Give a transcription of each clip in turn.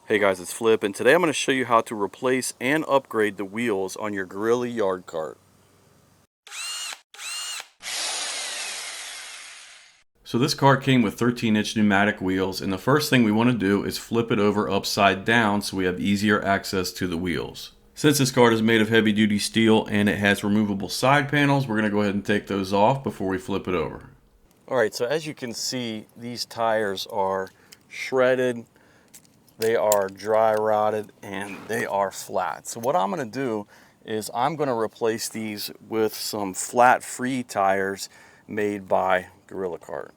Hey guys, it's Flip, and today I'm going to show you how to replace and upgrade the wheels on your Gorilla yard cart. So this cart came with 13-inch pneumatic wheels, and the first thing we want to do is flip it over upside down so we have easier access to the wheels. Since this cart is made of heavy-duty steel and it has removable side panels, we're going to go ahead and take those off before we flip it over. Alright, so as you can see, these tires are shredded. They are dry rotted and they are flat. So what I'm going to do is I'm going to replace these with some flat free tires made by Gorilla Cart.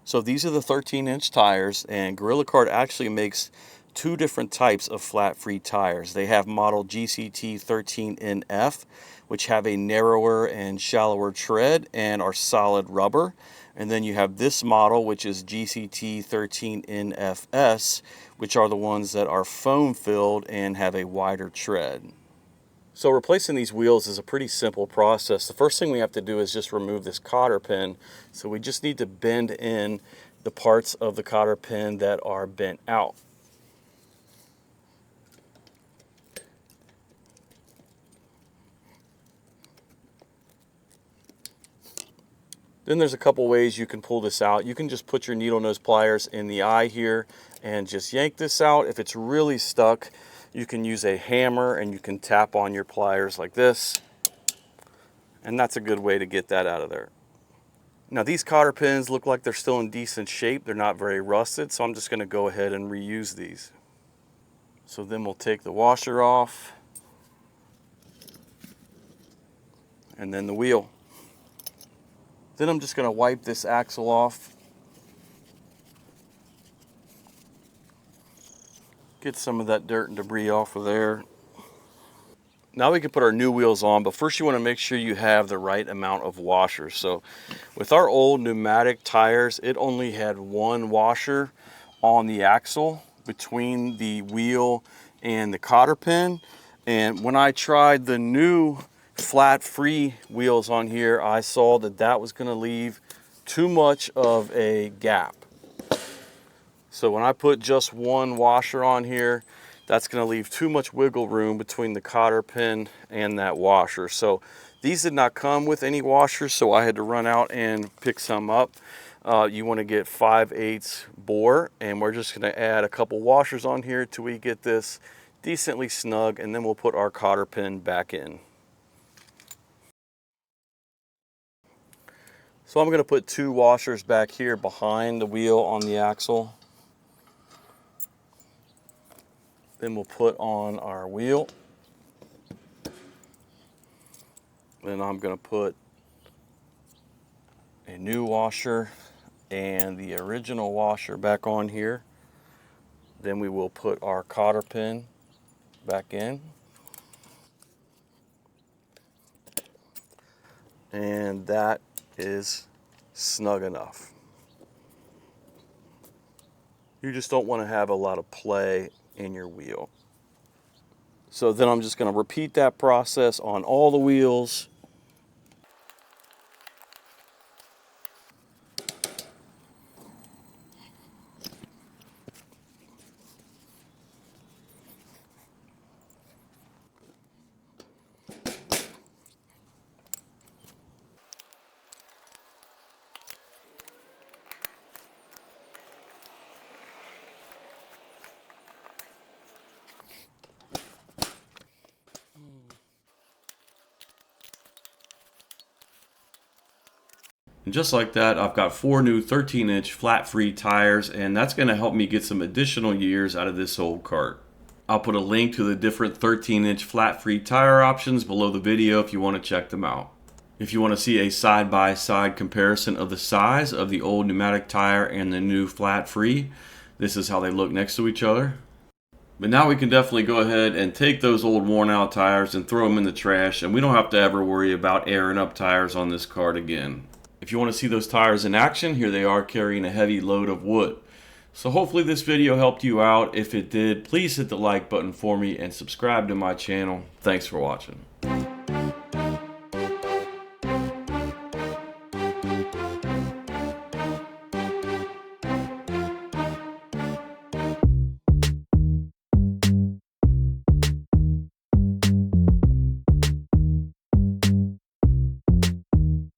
So these are the 13-inch tires, and Gorilla Cart actually makes two different types of flat free tires. They have model GCT 13NF, which have a narrower and shallower tread and are solid rubber. And then you have this model, which is GCT 13NFS, which are the ones that are foam filled and have a wider tread. So replacing these wheels is a pretty simple process. The first thing we have to do is just remove this cotter pin. So we just need to bend in the parts of the cotter pin that are bent out. Then there's a couple ways you can pull this out. You can just put your needle nose pliers in the eye here and just yank this out. If it's really stuck, you can use a hammer and you can tap on your pliers like this. And that's a good way to get that out of there. Now these cotter pins look like they're still in decent shape. They're not very rusted, so I'm just going to go ahead and reuse these. So then we'll take the washer off and then the wheel. Then I'm just going to wipe this axle off. Get some of that dirt and debris off of there. Now we can put our new wheels on, but first you want to make sure you have the right amount of washers. So with our old pneumatic tires, it only had one washer on the axle between the wheel and the cotter pin. And when I tried the new flat free wheels on here, I saw that that was going to leave too much of a gap. So when I put just one washer on here, that's going to leave too much wiggle room between the cotter pin and that washer. So these did not come with any washers, so I had to run out and pick some up. You want to get 5/8 bore, and we're just going to add a couple washers on here till we get this decently snug, and then we'll put our cotter pin back in. So I'm going to put two washers back here behind the wheel on the axle. Then we'll put on our wheel. Then I'm going to put a new washer and the original washer back on here. Then we will put our cotter pin back in. And that is snug enough. You just don't want to have a lot of play in your wheel. So then I'm just going to repeat that process on all the wheels. And just like that, I've got 4 new 13-inch flat free tires, and that's going to help me get some additional years out of this old cart. I'll put a link to the different 13-inch flat free tire options below the video if you want to check them out. If you want to see a side-by-side comparison of the size of the old pneumatic tire and the new flat free, this is how they look next to each other. But now we can definitely go ahead and take those old worn out tires and throw them in the trash, and we don't have to ever worry about airing up tires on this cart again. If you want to see those tires in action, here they are carrying a heavy load of wood. So hopefully this video helped you out. If it did, please hit the like button for me and subscribe to my channel. Thanks for watching.